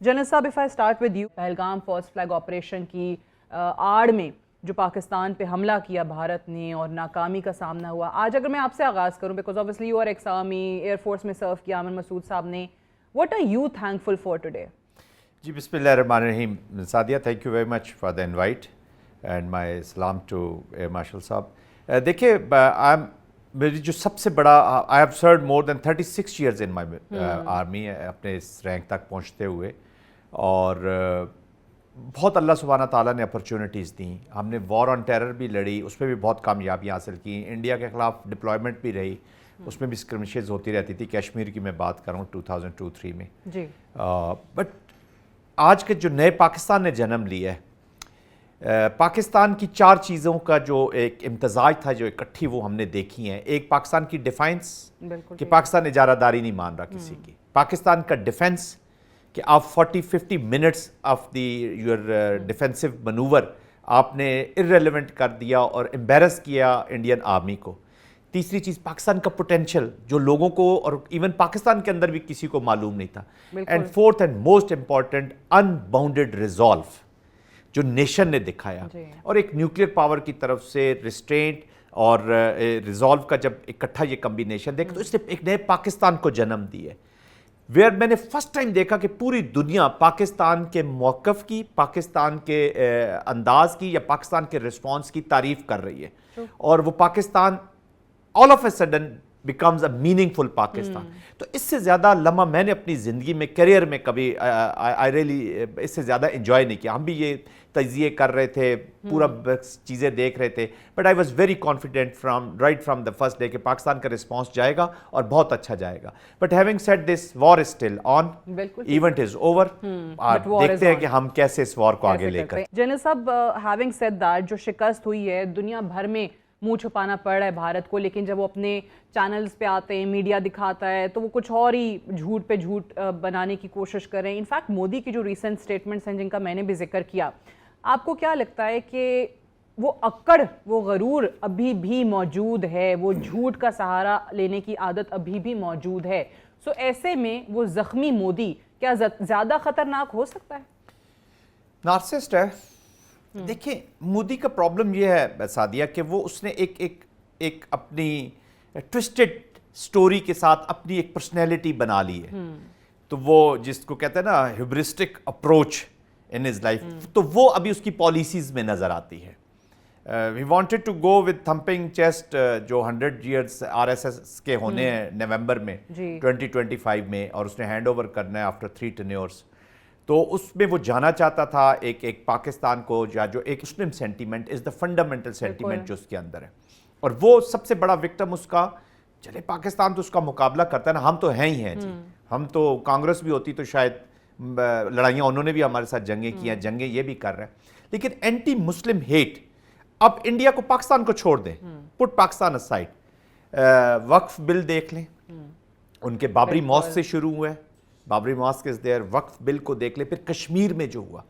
General साहब, if I start with you, Pahalgam first flag operation की आड़ में जो पाकिस्तान पे हमला किया भारत ने और नाकामी का सामना हुआ, आज अगर मैं आपसे आगाज़ करूं, because obviously you are ex army, air force में सर्व किया आमिर मसूद साहब ने, what are you thankful for today? जी बिस्मिल्लाहिर्रहमानिर्रहीम। Sadia, thank you very much for the invite and my सलाम टू एयर मार्शल साहब। देखिए, मेरी जो सबसे बड़ा, I have served more than 36 years in my army, अपने इस रैंक तक पहुंचते हुए, और बहुत अल्लाह सुब्हाना ताला ने अपॉर्चुनिटीज़ दी। हमने वॉर ऑन टेरर भी लड़ी, उसमें भी बहुत कामयाबियाँ हासिल की। इंडिया के ख़िलाफ़ डिप्लॉयमेंट भी रही, उसमें भी स्क्रमिशेज होती रहती थी। कश्मीर की मैं बात कर रहा हूँ 2002-03 में जी। बट आज के जो नए पाकिस्तान ने जन्म लिया है, पाकिस्तान की 4 चीज़ों का जो एक इम्तजाज था, जो इकट्ठी वो हमने देखी हैं। एक, पाकिस्तान की डिफेंस कि पाकिस्तान इजारादारी नहीं मान रहा किसी की। पाकिस्तान का डिफेंस कि आप 40-50 minutes of the your defensive manoeuvre आपने इररेलेवेंट कर दिया और एम्बेरस किया इंडियन आर्मी को। तीसरी चीज़, पाकिस्तान का पोटेंशियल जो लोगों को और इवन पाकिस्तान के अंदर भी किसी को मालूम नहीं था। And fourth and most important, unbounded resolve जो नेशन ने दिखाया, और एक न्यूक्लियर पावर की तरफ से रिस्ट्रेंट और रिजॉल्व का जब इकट्ठा ये कम्बिनेशन देखा, तो इसने एक नए पाकिस्तान को जन्म दी है। वेयर मैंने फर्स्ट टाइम देखा कि पूरी दुनिया पाकिस्तान के मौक़िफ़ की, पाकिस्तान के अंदाज की या पाकिस्तान के रिस्पॉन्स की तारीफ कर रही है, और वो Pakistan all of a sudden becomes a meaningful Pakistan. तो इससे ज़्यादा लम्हा मैंने अपनी ज़िंदगी में, करियर में कभी आई रियली इससे ज़्यादा इंजॉय नहीं किया। हम भी ये तजिए कर रहे थे, पूरा चीज़ें देख रहे थे, but I was very confident right from the first day कि पाकिस्तान का रिस्पॉन्स जाएगा और बहुत अच्छा जाएगा। But having said this, war is still on, event is over. देखते हैं कि हम कैसे इस वॉर को आगे लेकर। जनरल साहब, हैविंग सेड दैट, जो शिकस्त हुई है, दुनिया भर में मुंह छुपाना पड़ रहा है भारत को, लेकिन जब वो अपने चैनल्स पे आते हैं, मीडिया दिखाता है, तो वो कुछ और ही झूठ पे झूठ बनाने की कोशिश कर रहे हैं। इनफैक्ट मोदी की जो रीसेंट स्टेटमेंट्स हैं, जिनका मैंने भी जिक्र किया, आपको क्या लगता है कि वो अक्कड़, वो गरूर अभी भी मौजूद है, वो झूठ का सहारा लेने की आदत अभी भी मौजूद है? सो ऐसे में वो जख्मी मोदी क्या ज़्यादा ख़तरनाक हो सकता है? नार्सिसिस्ट है। देखिए, मोदी का प्रॉब्लम ये है सादिया कि वो उसने एक अपनी ट्विस्टेड स्टोरी के साथ अपनी एक पर्सनैलिटी बना ली है। तो वो जिसको कहते हैं ना hubristic approach in his life, तो वो अभी उसकी पॉलिसीज में नजर आती है। We wanted to go with thumping chest, जो 100 ईयर्स आरएसएस के होने हैं नवंबर में 2025 में, और उसने हैंड ओवर करना है आफ्टर 3 टेन्योर्स। तो उसमें वो जाना चाहता था एक पाकिस्तान को, या जो एक Muslim sentiment is the fundamental sentiment जो उसके अंदर है, और वो सबसे बड़ा विक्टिम उसका, चले पाकिस्तान तो उसका मुकाबला करता है ना, हम तो हैं ही हैं जी। हम तो, कांग्रेस भी होती तो शायद लड़ाइयाँ उन्होंने भी हमारे साथ जंगें की हैं, जंगें ये भी कर रहे हैं, लेकिन एंटी मुस्लिम हेट, अब इंडिया को पाकिस्तान को छोड़ दें, put Pakistan aside, Waqf bill देख लें, उनके बाबरी मॉस्क से शुरू हुआ है, Babri mosque is there, Waqf bill को देख ले, फिर कश्मीर में जो हुआ,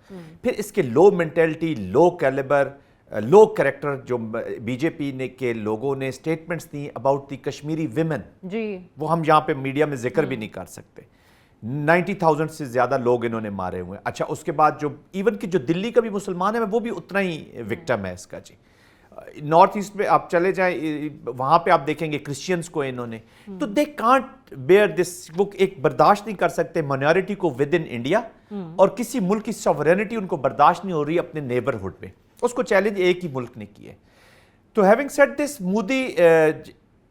फिर इसके low mentality, low calibre, low character जो बीजेपी ने के लोगों ने स्टेटमेंट्स दी अबाउट दी कश्मीरी विमेन जी, वो हम यहाँ पे मीडिया में जिक्र भी नहीं कर सकते। 90,000 से ज़्यादा लोग इन्होंने मारे हुए हैं। अच्छा, उसके बाद जो इवन कि जो दिल्ली का भी मुसलमान है, वो भी उतना ही विक्टिम है इसका जी। नॉर्थ ईस्ट में आप चले जाएं, वहाँ पे आप देखेंगे क्रिश्चियंस को इन्होंने, तो दे कांट बेयर दिस, वो एक बर्दाश्त नहीं कर सकते माइनॉरिटी को विद इन इंडिया, और किसी मुल्क की सॉवरेनिटी उनको बर्दाश्त नहीं हो रही अपने नेबरहुड में, उसको चैलेंज एक ही मुल्क ने किए। तो having said this, Modi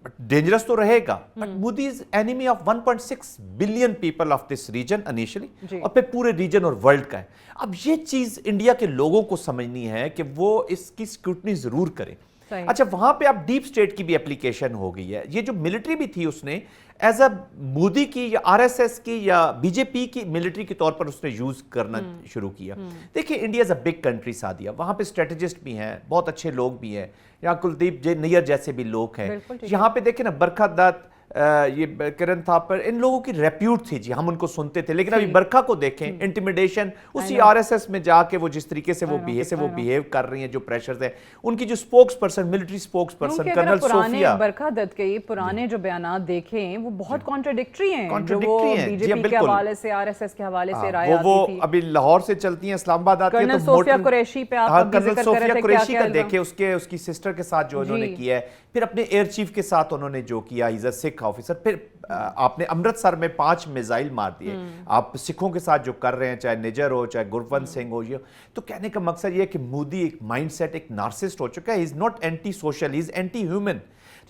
dangerous तो रहेगा, but Modi is enemy of 1.6 billion people of this region initially, और फिर पूरे रीजन और वर्ल्ड का है। अब ये चीज इंडिया के लोगों को समझनी है कि वो इसकी स्क्रूटनी जरूर करें। अच्छा, वहां पे अब डीप स्टेट की भी एप्लीकेशन हो गई है। ये जो मिलिट्री भी थी, उसने एज अ मोदी की या आरएसएस की या बीजेपी की मिलिट्री के तौर पर उसने यूज करना शुरू किया। देखिए, India is a big country Sadia, वहां पे स्ट्रेटेजिस्ट भी हैं, बहुत अच्छे लोग भी हैं, यहाँ कुलदीप नैयर जैसे भी लोग हैं। यहाँ पे देखें ना, बरखा दत्त, یہ کرن تھاپر، ان لوگوں کی ریپیوٹ تھی جی، ہم ان کو سنتے تھے. لیکن ابھی برکھا کو دیکھیں، انٹیمیڈیشن اسی آر ایس ایس میں جا کے وہ جس طریقے سے وہ بیہیو کر رہی ہیں، جو پریشرز ہیں ان کی، جو spokesperson, military spokesperson colonel پرانے صوفیہ. برکھا دت کے پرانے جو بیانات دیکھیں وہ بہت کانٹرڈکٹری ہیں، جو وہ کانٹرڈکٹری ہیں بی جی. جے پی کے بالکل حوالے سے، آر ایس ایس کے حوالے سے رائے وہ آتی تھی. ابھی لاہور سے چلتی ہیں، اسلام آباد آتی ہیں کرنل تو صوفیہ قریشی پہ آپ ابھی کرنل ذکر کر صوفیہ رہے تھے، قریشی کیا کا دیکھیں، اس کی سسٹر کے ساتھ جو انہوں نے کیا ہے، پھر اپنے ایئر چیف کے ساتھ انہوں نے جو کیا، ہی از اے سکھ آفیسر. پھر آپ نے امرتسر میں 5 میزائل مار دیے. آپ سکھوں کے ساتھ جو کر رہے ہیں، چاہے نجر ہو، چاہے گرونت سنگھ ہو، یہ تو کہنے کا مقصد یہ ہے کہ مودی ایک مائنڈ سیٹ، ایک نارسسٹ ہو چکا ہے. He is not anti social, he is anti human.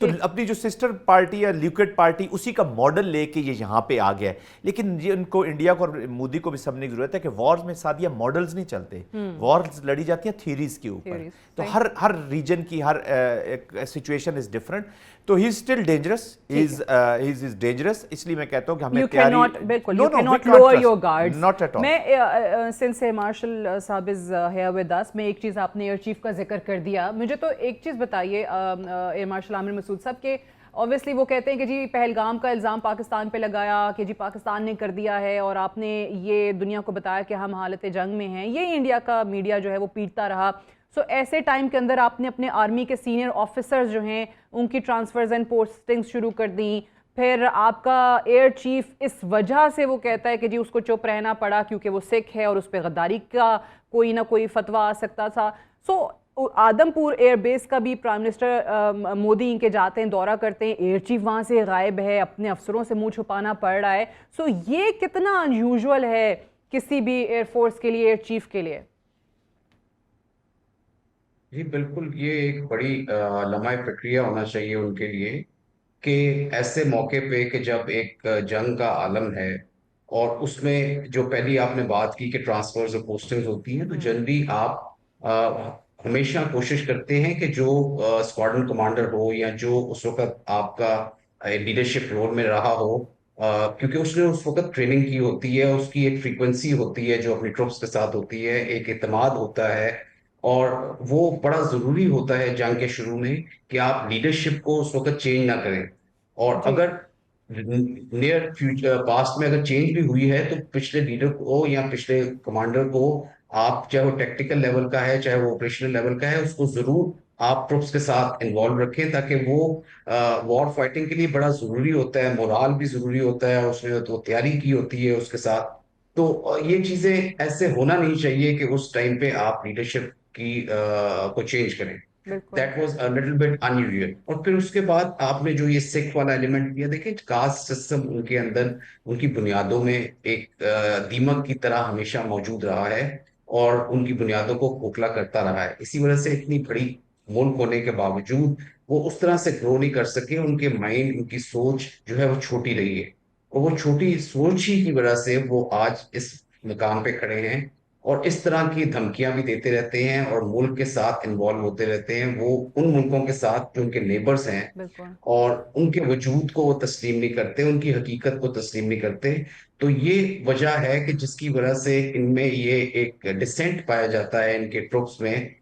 تو اپنی جو سسٹر پارٹی ہے لیوکڈ پارٹی، اسی کا ماڈل لے کے یہ یہاں پہ آ گیا ہے. لیکن یہ ان کو، انڈیا کو اور مودی کو بھی سمجھنے کی ضرورت ہے کہ وارز میں سادیہ ماڈلز نہیں چلتے، وارز لڑی جاتی ہیں تھیریز کے اوپر. تو ہر ریجن کی ہر سچویشن از ڈفرنٹ. تو he is still dangerous, he is dangerous. اس لیے میں کہتا ہوں کہ ہمیں تیاری، بالکل you can not lower your guards. Not at all. میں سنس ایئر مارشل صاحب از ہیئر ود اس، میں ایک چیز، آپ نے ایئر چیف کا ذکر کر دیا، مجھے تو ایک چیز بتائیے ایئر مارشل عامر مسعود صاحب، کہ اوبیسلی وہ کہتے ہیں کہ جی پہلگام کا الزام پاکستان پہ لگایا کہ جی پاکستان نے کر دیا ہے، اور آپ نے یہ دنیا کو بتایا کہ ہم حالت جنگ میں ہیں. یہ انڈیا کا میڈیا جو ہے وہ پیٹتا رہا. سو ایسے ٹائم کے اندر آپ نے اپنے آرمی کے سینئر آفیسرز جو ہیں ان کی ٹرانسفرز اینڈ پوسٹنگز شروع کر دیں. پھر آپ کا ایئر چیف اس وجہ سے وہ کہتا ہے کہ جی اس کو چپ رہنا پڑا کیونکہ وہ سکھ ہے اور اس پہ غداری کا کوئی نہ کوئی فتویٰ آ سکتا تھا. سو آدم پور ایئر بیس کا بھی پرائم منسٹر مودی ان کے جاتے ہیں، دورہ کرتے ہیں، ایئر چیف وہاں سے غائب ہے، اپنے افسروں سے منہ چھپانا پڑ رہا ہے. سو یہ کتنا انیوژول ہے کسی بھی ایئر فورس کے لیے، ایئر چیف کے لیے؟ جی بالکل، یہ ایک بڑی لمحہ فکریہ ہونا چاہیے ان کے لیے کہ ایسے موقع پہ کہ جب ایک جنگ کا عالم ہے، اور اس میں جو پہلی آپ نے بات کی کہ ٹرانسفرز اور پوسٹنگز ہوتی ہیں، تو جنرلی آپ ہمیشہ کوشش کرتے ہیں کہ جو اسکواڈرن کمانڈر ہو یا جو اس وقت آپ کا لیڈرشپ رول میں رہا ہو، کیونکہ اس نے اس وقت ٹریننگ کی ہوتی ہے، اس کی ایک فریکوینسی ہوتی ہے جو اپنی ٹروپس کے ساتھ ہوتی ہے، ایک اعتماد ہوتا ہے. اور وہ بڑا ضروری ہوتا ہے جنگ کے شروع میں کہ آپ لیڈرشپ کو اس وقت چینج نہ کریں. اور اگر نیئر فیوچر پاسٹ میں اگر چینج بھی ہوئی ہے تو پچھلے لیڈر کو یا پچھلے کمانڈر کو آپ، چاہے وہ ٹیکٹیکل لیول کا ہے چاہے وہ آپریشنل لیول کا ہے، اس کو ضرور آپ ٹروپس کے ساتھ انوالو رکھیں، تاکہ وہ وار فائٹنگ کے لیے بڑا ضروری ہوتا ہے. مورال بھی ضروری ہوتا ہے، اس نے تو تیاری کی ہوتی ہے اس کے ساتھ. تو یہ چیزیں ایسے ہونا نہیں چاہیے کہ اس ٹائم پہ آپ لیڈرشپ کی کو چینج کریں. That was little bit unusual. اور پھر اس کے بعد آپ نے جو یہ سکھ والا ایلیمنٹ دیا، دیکھیں کاسٹ سسٹم ان کے اندر، ان کی بنیادوں میں ایک دیمک کی طرح ہمیشہ موجود رہا ہے اور ان کی بنیادوں کو کھوکھلا کرتا رہا ہے. اسی وجہ سے اتنی بڑی ملک ہونے کے باوجود وہ اس طرح سے گرو نہیں کر سکے. ان کے مائنڈ، ان کی سوچ جو ہے وہ چھوٹی رہی ہے، اور وہ چھوٹی سوچ ہی کی وجہ سے وہ آج اس مقام پہ کھڑے ہیں اور اس طرح کی دھمکیاں بھی دیتے رہتے ہیں اور ملک کے ساتھ انوالو ہوتے رہتے ہیں، وہ ان ملکوں کے ساتھ جو ان کے نیبرز ہیں، اور ان کے وجود کو وہ تسلیم نہیں کرتے، ان کی حقیقت کو تسلیم نہیں کرتے. تو یہ وجہ ہے کہ جس کی وجہ سے ان میں یہ ایک ڈسینٹ پایا جاتا ہے ان کے ٹروپس میں